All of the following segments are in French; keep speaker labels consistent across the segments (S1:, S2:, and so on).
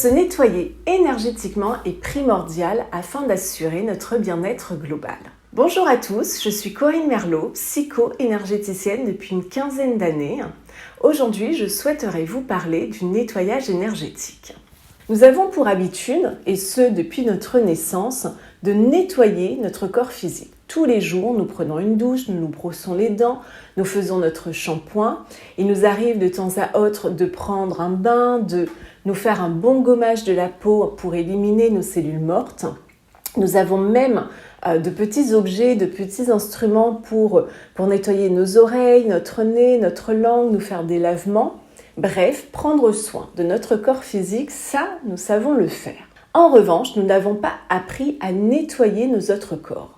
S1: Se nettoyer énergétiquement est primordial afin d'assurer notre bien-être global. Bonjour à tous, je suis Corinne Merlot, psycho-énergéticienne depuis une quinzaine d'années. Aujourd'hui, je souhaiterais vous parler du nettoyage énergétique. Nous avons pour habitude, et ce depuis notre naissance, de nettoyer notre corps physique. Tous les jours, nous prenons une douche, nous nous brossons les dents, nous faisons notre shampoing. Il nous arrive de temps à autre de prendre un bain, de nous faire un bon gommage de la peau pour éliminer nos cellules mortes. Nous avons même de petits objets, de petits instruments pour nettoyer nos oreilles, notre nez, notre langue, nous faire des lavements. Bref, prendre soin de notre corps physique, ça, nous savons le faire. En revanche, nous n'avons pas appris à nettoyer nos autres corps.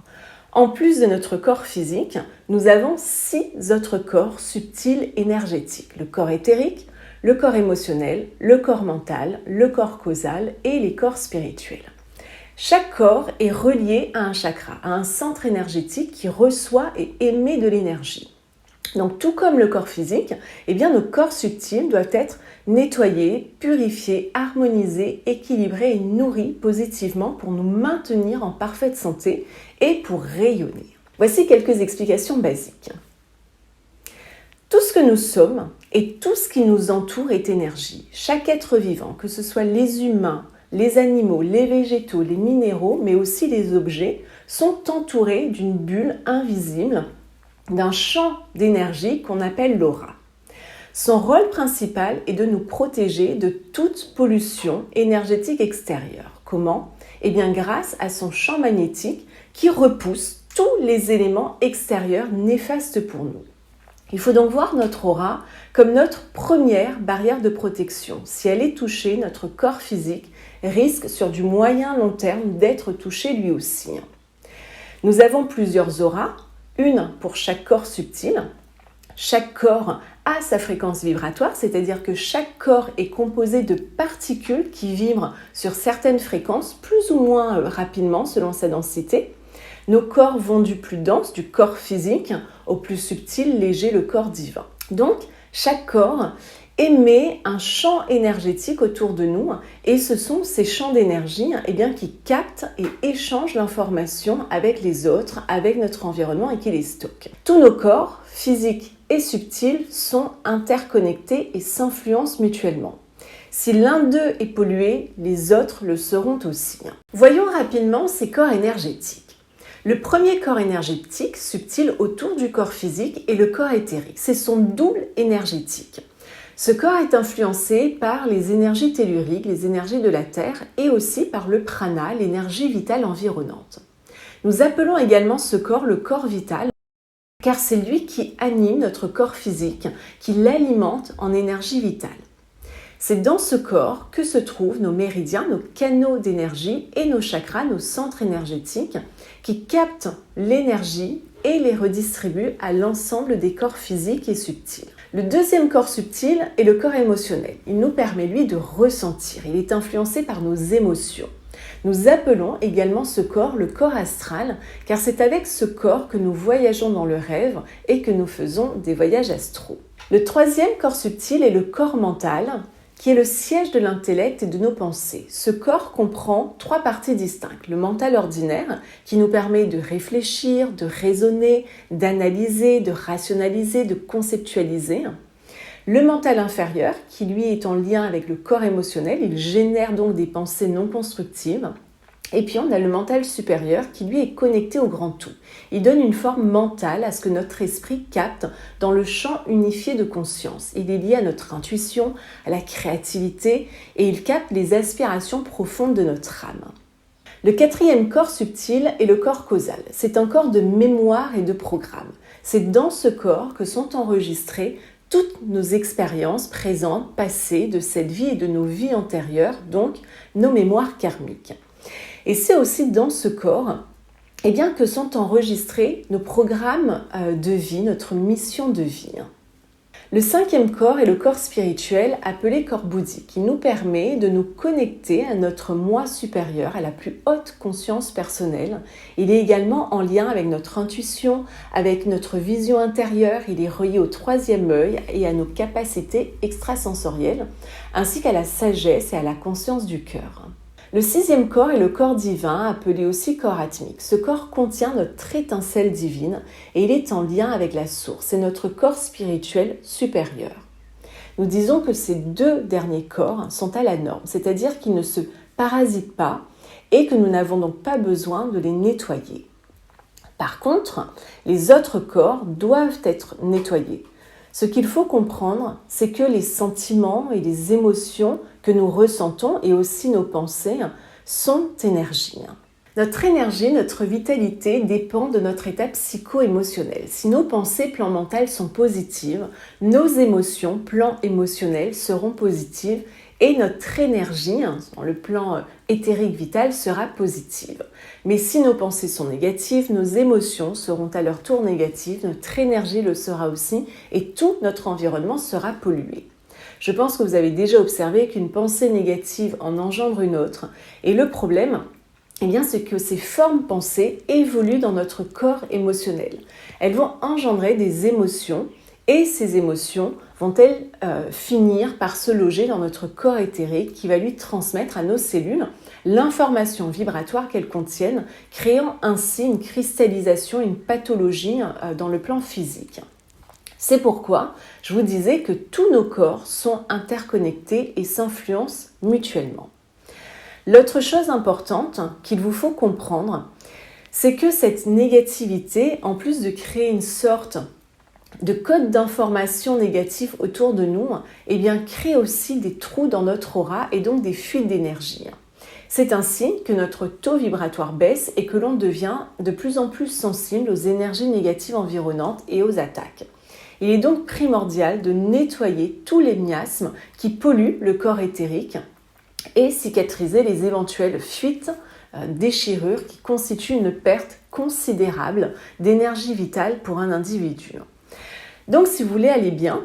S1: En plus de notre corps physique, nous avons 6 autres corps subtils énergétiques. Le corps éthérique, le corps émotionnel, le corps mental, le corps causal et les corps spirituels. Chaque corps est relié à un chakra, à un centre énergétique qui reçoit et émet de l'énergie. Donc tout comme le corps physique, nos corps subtils doivent être nettoyés, purifiés, harmonisés, équilibrés et nourris positivement pour nous maintenir en parfaite santé et pour rayonner. Voici quelques explications basiques. Tout ce que nous sommes et tout ce qui nous entoure est énergie. Chaque être vivant, que ce soit les humains, les animaux, les végétaux, les minéraux, mais aussi les objets, sont entourés d'une bulle invisible, d'un champ d'énergie qu'on appelle l'aura. Son rôle principal est de nous protéger de toute pollution énergétique extérieure. Comment ? Grâce à son champ magnétique qui repousse tous les éléments extérieurs néfastes pour nous. Il faut donc voir notre aura comme notre première barrière de protection. Si elle est touchée, notre corps physique risque sur du moyen long terme d'être touché lui aussi. Nous avons plusieurs auras, une pour chaque corps subtil. Chaque corps a sa fréquence vibratoire, c'est-à-dire que chaque corps est composé de particules qui vibrent sur certaines fréquences, plus ou moins rapidement selon sa densité. Nos corps vont du plus dense, du corps physique, au plus subtil, léger, le corps divin. Donc, chaque corps émet un champ énergétique autour de nous et ce sont ces champs d'énergie qui captent et échangent l'information avec les autres, avec notre environnement et qui les stockent. Tous nos corps, physiques et subtils, sont interconnectés et s'influencent mutuellement. Si l'un d'eux est pollué, les autres le seront aussi. Voyons rapidement ces corps énergétiques. Le premier corps énergétique subtil autour du corps physique est le corps éthérique. C'est son double énergétique. Ce corps est influencé par les énergies telluriques, les énergies de la Terre et aussi par le prana, l'énergie vitale environnante. Nous appelons également ce corps le corps vital car c'est lui qui anime notre corps physique, qui l'alimente en énergie vitale. C'est dans ce corps que se trouvent nos méridiens, nos canaux d'énergie et nos chakras, nos centres énergétiques qui captent l'énergie et les redistribuent à l'ensemble des corps physiques et subtils. Le deuxième corps subtil est le corps émotionnel. Il nous permet, lui, de ressentir. Il est influencé par nos émotions. Nous appelons également ce corps le corps astral, car c'est avec ce corps que nous voyageons dans le rêve et que nous faisons des voyages astraux. Le troisième corps subtil est le corps mental, qui est le siège de l'intellect et de nos pensées. Ce corps comprend 3 parties distinctes. Le mental ordinaire, qui nous permet de réfléchir, de raisonner, d'analyser, de rationaliser, de conceptualiser. Le mental inférieur, qui lui est en lien avec le corps émotionnel, il génère donc des pensées non constructives. Et puis on a le mental supérieur qui lui est connecté au grand tout. Il donne une forme mentale à ce que notre esprit capte dans le champ unifié de conscience. Il est lié à notre intuition, à la créativité et il capte les aspirations profondes de notre âme. Le quatrième corps subtil est le corps causal. C'est un corps de mémoire et de programme. C'est dans ce corps que sont enregistrées toutes nos expériences présentes, passées de cette vie et de nos vies antérieures, donc nos mémoires karmiques. Et c'est aussi dans ce corps que sont enregistrés nos programmes de vie, notre mission de vie. Le cinquième corps est le corps spirituel appelé corps bouddhique, qui nous permet de nous connecter à notre moi supérieur, à la plus haute conscience personnelle. Il est également en lien avec notre intuition, avec notre vision intérieure, il est relié au troisième œil et à nos capacités extrasensorielles, ainsi qu'à la sagesse et à la conscience du cœur. Le sixième corps est le corps divin, appelé aussi corps atmique. Ce corps contient notre étincelle divine et il est en lien avec la source. C'est notre corps spirituel supérieur. Nous disons que ces deux derniers corps sont à la norme, c'est-à-dire qu'ils ne se parasitent pas et que nous n'avons donc pas besoin de les nettoyer. Par contre, les autres corps doivent être nettoyés. Ce qu'il faut comprendre, c'est que les sentiments et les émotions que nous ressentons et aussi nos pensées sont énergie. Notre énergie, notre vitalité dépend de notre état psycho-émotionnel. Si nos pensées, plan mental sont positives, nos émotions, plan émotionnel seront positives et notre énergie, dans le plan éthérique vital, sera positive. Mais si nos pensées sont négatives, nos émotions seront à leur tour négatives, notre énergie le sera aussi et tout notre environnement sera pollué. Je pense que vous avez déjà observé qu'une pensée négative en engendre une autre et le problème, c'est que ces formes pensées évoluent dans notre corps émotionnel. Elles vont engendrer des émotions et ces émotions vont-elles finir par se loger dans notre corps éthérique qui va lui transmettre à nos cellules l'information vibratoire qu'elles contiennent, créant ainsi une cristallisation, une pathologie dans le plan physique. C'est pourquoi je vous disais que tous nos corps sont interconnectés et s'influencent mutuellement. L'autre chose importante qu'il vous faut comprendre, c'est que cette négativité, en plus de créer une sorte de code d'information négatif autour de nous, crée aussi des trous dans notre aura et donc des fuites d'énergie. C'est ainsi que notre taux vibratoire baisse et que l'on devient de plus en plus sensible aux énergies négatives environnantes et aux attaques. Il est donc primordial de nettoyer tous les miasmes qui polluent le corps éthérique et cicatriser les éventuelles fuites, déchirures qui constituent une perte considérable d'énergie vitale pour un individu. Donc si vous voulez aller bien,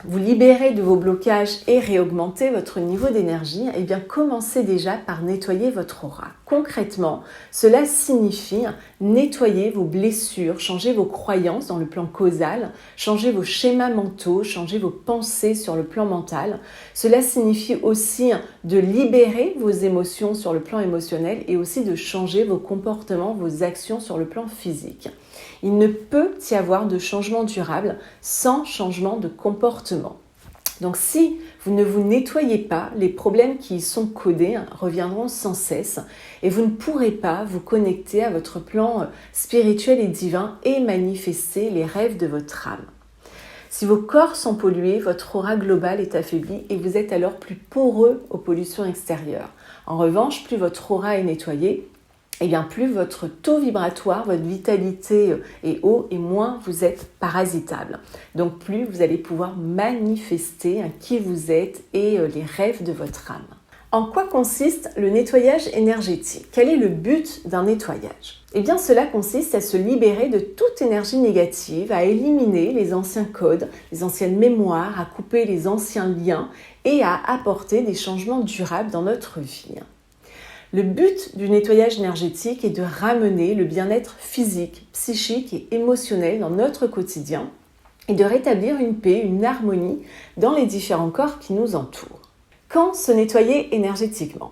S1: vous libérer de vos blocages et réaugmenter votre niveau d'énergie, commencez déjà par nettoyer votre aura. Concrètement, cela signifie nettoyer vos blessures, changer vos croyances dans le plan causal, changer vos schémas mentaux, changer vos pensées sur le plan mental. Cela signifie aussi de libérer vos émotions sur le plan émotionnel et aussi de changer vos comportements, vos actions sur le plan physique. Il ne peut y avoir de changement durable sans changement de comportement. Donc si vous ne vous nettoyez pas, les problèmes qui y sont codés reviendront sans cesse et vous ne pourrez pas vous connecter à votre plan spirituel et divin et manifester les rêves de votre âme. Si vos corps sont pollués, votre aura globale est affaiblie et vous êtes alors plus poreux aux pollutions extérieures. En revanche, plus votre aura est nettoyée, plus votre taux vibratoire, votre vitalité est haut et moins vous êtes parasitable. Donc plus vous allez pouvoir manifester qui vous êtes et les rêves de votre âme. En quoi consiste le nettoyage énergétique ? Quel est le but d'un nettoyage ? Cela consiste à se libérer de toute énergie négative, à éliminer les anciens codes, les anciennes mémoires, à couper les anciens liens et à apporter des changements durables dans notre vie. Le but du nettoyage énergétique est de ramener le bien-être physique, psychique et émotionnel dans notre quotidien et de rétablir une paix, une harmonie dans les différents corps qui nous entourent. Quand se nettoyer énergétiquement ?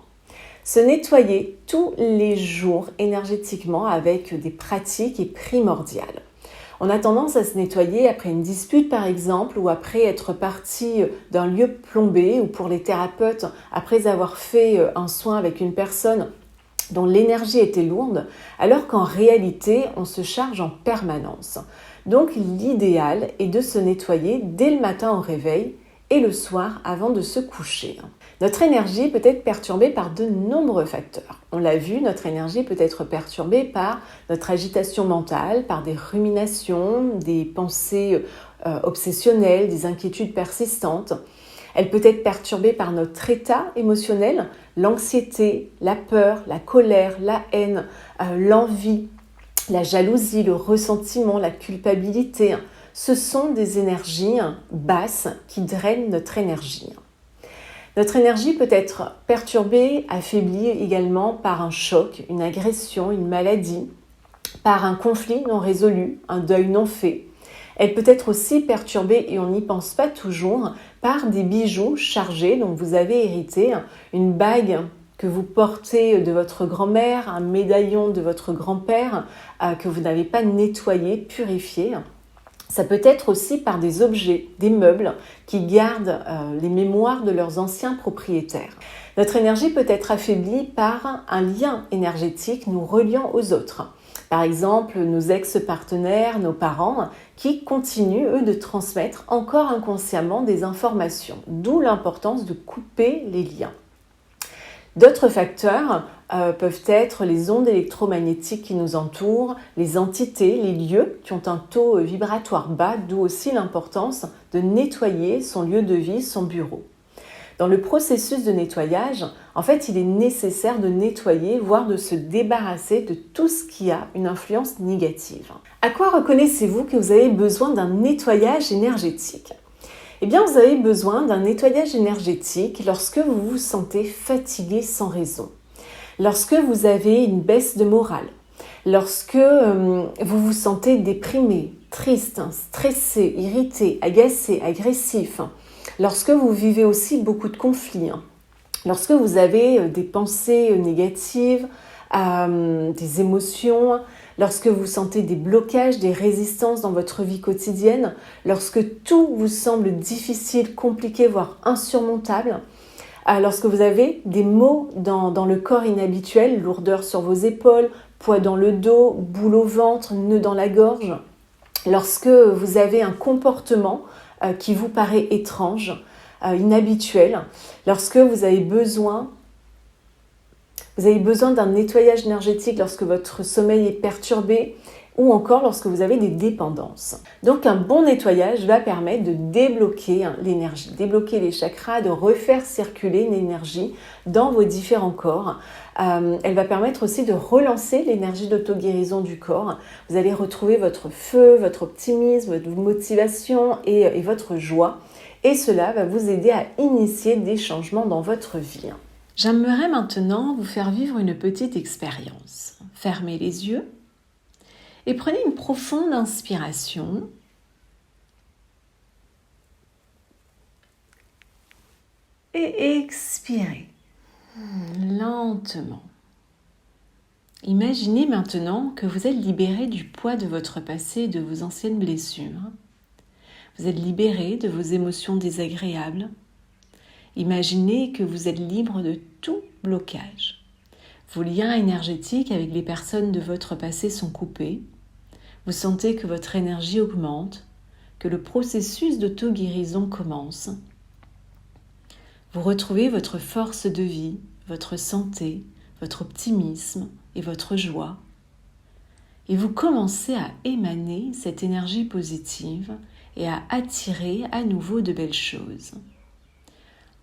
S1: Se nettoyer tous les jours énergétiquement avec des pratiques est primordial. On a tendance à se nettoyer après une dispute par exemple ou après être parti d'un lieu plombé ou pour les thérapeutes après avoir fait un soin avec une personne dont l'énergie était lourde alors qu'en réalité on se charge en permanence. Donc l'idéal est de se nettoyer dès le matin au réveil et le soir avant de se coucher. Notre énergie peut être perturbée par de nombreux facteurs. On l'a vu, notre énergie peut être perturbée par notre agitation mentale, par des ruminations, des pensées obsessionnelles, des inquiétudes persistantes. Elle peut être perturbée par notre état émotionnel, l'anxiété, la peur, la colère, la haine, l'envie, la jalousie, le ressentiment, la culpabilité. ce sont des énergies basses qui drainent notre énergie. Notre énergie peut être perturbée, affaiblie également par un choc, une agression, une maladie, par un conflit non résolu, un deuil non fait. Elle peut être aussi perturbée, et on n'y pense pas toujours, par des bijoux chargés dont vous avez hérité, une bague que vous portez de votre grand-mère, un médaillon de votre grand-père que vous n'avez pas nettoyé, purifié. Ça peut être aussi par des objets, des meubles qui gardent les mémoires de leurs anciens propriétaires. Notre énergie peut être affaiblie par un lien énergétique nous reliant aux autres. Par exemple, nos ex-partenaires, nos parents, qui continuent, eux, de transmettre encore inconsciemment des informations, d'où l'importance de couper les liens. D'autres facteurs peuvent être les ondes électromagnétiques qui nous entourent, les entités, les lieux qui ont un taux vibratoire bas, d'où aussi l'importance de nettoyer son lieu de vie, son bureau. Dans le processus de nettoyage, en fait, il est nécessaire de nettoyer, voire de se débarrasser de tout ce qui a une influence négative. À quoi reconnaissez-vous que vous avez besoin d'un nettoyage énergétique ? Eh bien, vous avez besoin d'un nettoyage énergétique lorsque vous vous sentez fatigué sans raison, lorsque vous avez une baisse de morale, lorsque vous vous sentez déprimé, triste, stressé, irrité, agacé, agressif, lorsque vous vivez aussi beaucoup de conflits, lorsque vous avez des pensées négatives, des émotions, lorsque vous sentez des blocages, des résistances dans votre vie quotidienne, lorsque tout vous semble difficile, compliqué, voire insurmontable, lorsque vous avez des maux dans le corps inhabituel, lourdeur sur vos épaules, poids dans le dos, boule au ventre, nœud dans la gorge, lorsque vous avez un comportement qui vous paraît étrange, inhabituel, lorsque vous avez besoin d'un nettoyage énergétique, lorsque votre sommeil est perturbé ou encore lorsque vous avez des dépendances. Donc un bon nettoyage va permettre de débloquer l'énergie, débloquer les chakras, de refaire circuler l'énergie dans vos différents corps. Elle va permettre aussi de relancer l'énergie d'auto-guérison du corps. Vous allez retrouver votre feu, votre optimisme, votre motivation et votre joie. Et cela va vous aider à initier des changements dans votre vie. J'aimerais maintenant vous faire vivre une petite expérience. Fermez les yeux et prenez une profonde inspiration. Et expirez lentement. Imaginez maintenant que vous êtes libéré du poids de votre passé et de vos anciennes blessures. Vous êtes libéré de vos émotions désagréables. Imaginez que vous êtes libre de tout blocage. Vos liens énergétiques avec les personnes de votre passé sont coupés. Vous sentez que votre énergie augmente, que le processus d'auto-guérison commence. Vous retrouvez votre force de vie, votre santé, votre optimisme et votre joie. Et vous commencez à émaner cette énergie positive et à attirer à nouveau de belles choses.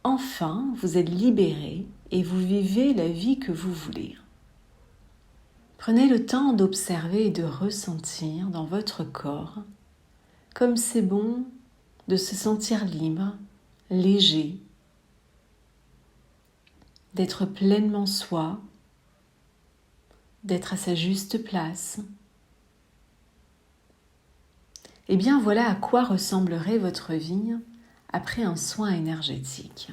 S1: Enfin, vous êtes libéré et vous vivez la vie que vous voulez. Prenez le temps d'observer et de ressentir dans votre corps comme c'est bon de se sentir libre, léger, d'être pleinement soi, d'être à sa juste place. Eh bien, voilà à quoi ressemblerait votre vie après un soin énergétique.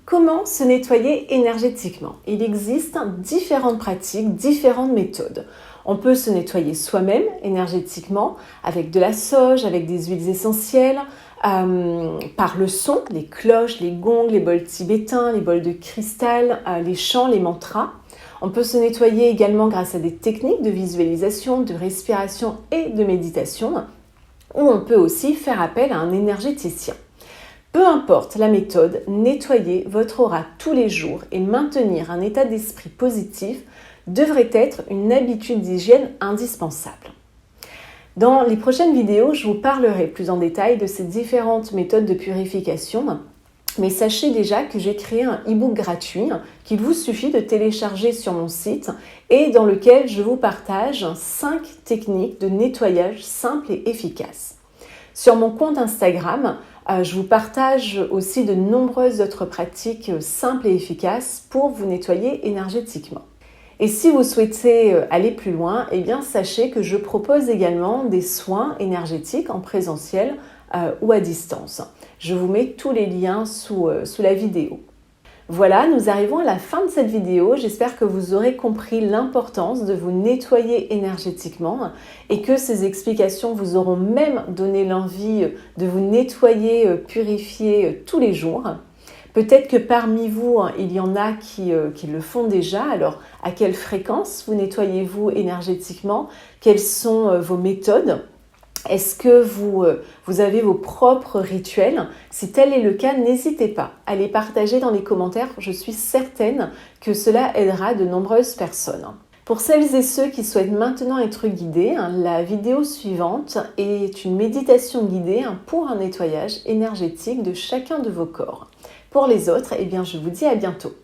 S1: Comment se nettoyer énergétiquement ? Il existe différentes pratiques, différentes méthodes. On peut se nettoyer soi-même énergétiquement avec de la sauge, avec des huiles essentielles, par le son, les cloches, les gongs, les bols tibétains, les bols de cristal, les chants, les mantras. On peut se nettoyer également grâce à des techniques de visualisation, de respiration et de méditation, ou on peut aussi faire appel à un énergéticien. Peu importe la méthode, nettoyer votre aura tous les jours et maintenir un état d'esprit positif devrait être une habitude d'hygiène indispensable. Dans les prochaines vidéos, je vous parlerai plus en détail de ces différentes méthodes de purification, mais sachez déjà que j'ai créé un e-book gratuit qu'il vous suffit de télécharger sur mon site et dans lequel je vous partage 5 techniques de nettoyage simples et efficaces. Sur mon compte Instagram, je vous partage aussi de nombreuses autres pratiques simples et efficaces pour vous nettoyer énergétiquement. Et si vous souhaitez aller plus loin, eh bien sachez que je propose également des soins énergétiques en présentiel ou à distance. Je vous mets tous les liens sous la vidéo. Voilà, nous arrivons à la fin de cette vidéo. J'espère que vous aurez compris l'importance de vous nettoyer énergétiquement et que ces explications vous auront même donné l'envie de vous nettoyer, purifier tous les jours. Peut-être que parmi vous, il y en a qui le font déjà. Alors, à quelle fréquence vous nettoyez-vous énergétiquement? Quelles sont vos méthodes? Est-ce que vous avez vos propres rituels? Si tel est le cas, n'hésitez pas à les partager dans les commentaires. Je suis certaine que cela aidera de nombreuses personnes. Pour celles et ceux qui souhaitent maintenant être guidés, la vidéo suivante est une méditation guidée pour un nettoyage énergétique de chacun de vos corps. Pour les autres, eh bien, je vous dis à bientôt.